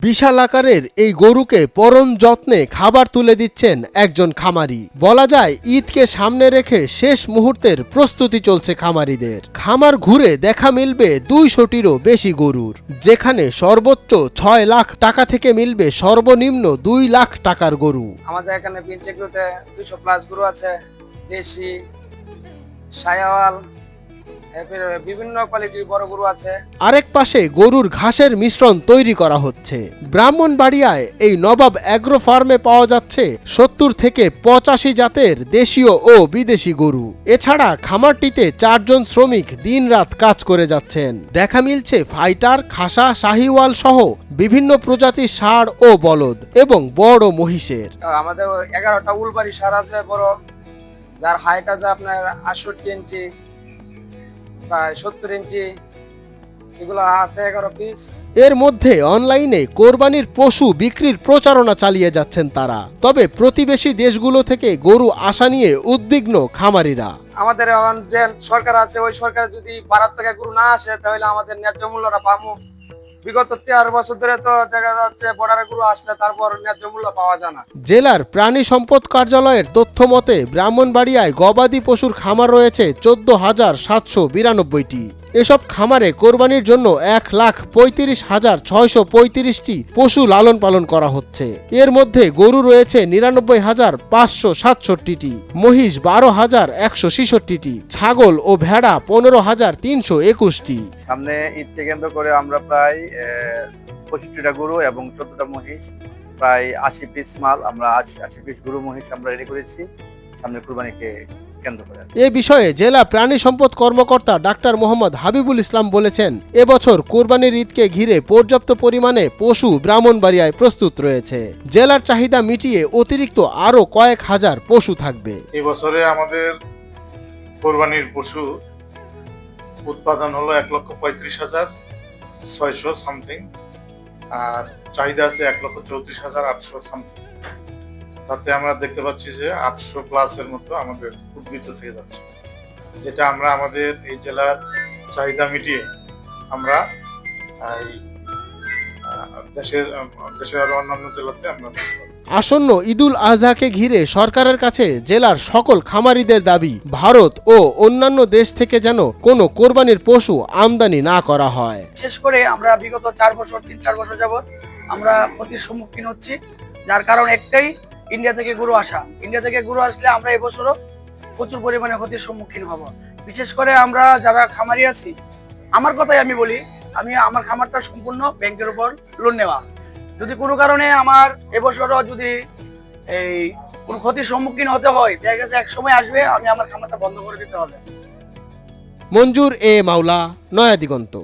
বিশাল আকারের এই গরুকে পরম যত্নে খাবার তুলে দিচ্ছেন একজন খামারি। বলা যায় ঈদকে সামনে রেখে শেষ মুহূর্তের প্রস্তুতি চলছে খামারিদের। খামার ঘুরে দেখা মিলবে 200টিরও বেশি গরুর, যেখানে সর্বোচ্চ 6 লাখ টাকা থেকে মিলবে সর্বনিম্ন 2 লাখ টাকার গরু। আমাদের এখানে বিনচেগুলোতে 200+ গরু আছে, দেশি, সায়াওয়াল, বিভিন্ন কোয়ালিটির বড় গরু আছে। আরেক পাশে গরুর ঘাসের মিশ্রণ তৈরি করা হচ্ছে। ব্রাহ্মণবাড়িয়ায় এই নবাব অ্যাগ্রো ফার্মে পাওয়া যাচ্ছে 70 থেকে 85 জাতের দেশীয় ও বিদেশি গরু। এছাড়া খামারটিতে 4 জন শ্রমিক দিনরাত কাজ করে যাচ্ছেন। দেখা মিলছে ফাইটার, খাসা, শাহিওয়াল সহ বিভিন্ন প্রজাতির ষাঁড় ও বলদ এবং বড় মহিষের। আমাদের 11টা উলবাড়ি ষাঁড় আছে বড়, যার হাইট আছে আপনার 68 ইঞ্চি, প্রায় 70 ইঞ্চি। এগুলো হাতে 11 পিস। এর মধ্যে অনলাইনে কোরবানির পশু বিক্রির প্রচারণা চালিয়ে যাচ্ছেন তারা। তবে প্রতিবেশী দেশগুলো থেকে গরু আসা নিয়ে উদ্বিগ্ন খামারিরা। আমাদের যে সরকার আছে, ওই সরকার যদি ভারত থেকে গরু না আসে তাহলে আমাদের ন্যায্য মূল্যটা পাবো। বিগত 13 বছর ধরে তো দেখা যাচ্ছে বর্ডারে গরু আসলে তারপর ন্যায্য মূল্য পাওয়া যায় না। জেলার প্রাণী সম্পদ কার্যালয়ের তথ্য মতে ব্রাহ্মণবাড়িয়ায় গবাদি পশুর খামার রয়েছে 14,792টি। এসব খামারে কোরবানির জন্য 1,35,635টি পশু লালন পালন করা হচ্ছে। এর মধ্যে গরু রয়েছে 99,567টি, মহিষ 12,166টি, ছাগল ও ভেড়া 15,321টি। সামনে ঈদকে কেন্দ্র করে আমরা প্রায় 25টা গরু এবং 14টা মহিষ, প্রায় 80 পিস মাল, আমরা 80 পিস গরু মহিষ আমরা রেডি করেছি সামনে কুরবানিকে কেন্দ্র করে। এ বিষয়ে জেলা প্রাণী সম্পদ কর্মকর্তা ডাক্তার মোহাম্মদ হাবিবুল ইসলাম বলেছেন, এবছর কোরবানির ঈদকে ঘিরে পর্যাপ্ত পরিমাণে পশু ব্রাহ্মণবাড়িয়ায় প্রস্তুত রয়েছে। জেলার চাহিদা মিটিয়ে অতিরিক্ত আরো কয়েক হাজার পশু থাকবে। এবছরে আমাদের কোরবানির পশু উৎপাদন হলো 1,35,600 সামথিং, আর চাহিদা আছে 1,34,800 সামথিং। তাতে আমরা দেখতে পাচ্ছি যে 800+ এর মতো আমাদের উদ্বৃত্ত থেকে যাচ্ছে, যেটা আমরা আমাদের এই জেলার চাহিদা মিটিয়ে আমরা দেশের আরো অন্যান্য জেলাতে আমরা। আসন্ন ঈদুল আজহাকে ঘিরে সরকারের কাছে জেলার সকল খামারিদের দাবি, ভারত ও অন্যান্য দেশ থেকে যেন কোনো কোরবানির পশু আমদানি না করা হয়। বিশেষ করে আমরা বিগত 3-4 বছর যাবত আমরা ক্ষতির সম্মুখীন হচ্ছি, যার কারণ একটাই, ইন্ডিয়া থেকে গরু আসা। ইন্ডিয়া থেকে গরু আসলে আমরা এবছরও প্রচুর পরিমাণে ক্ষতির সম্মুখীন হব। বিশেষ করে আমরা যারা খামারি আছি, আমার কথাই আমি বলি, আমার খামারটা সম্পূর্ণ ব্যাংকের উপর লোন নেওয়া। যদি কোনো কারণে আমার এবছরও যদি এই কোনো ক্ষতির সম্মুখীন হতে হয়, দেখা গেছে এক সময় আসবে আমি আমার খামারটা বন্ধ করে দিতে হবে। মঞ্জুর এ মাওলা, নয়া দিগন্ত।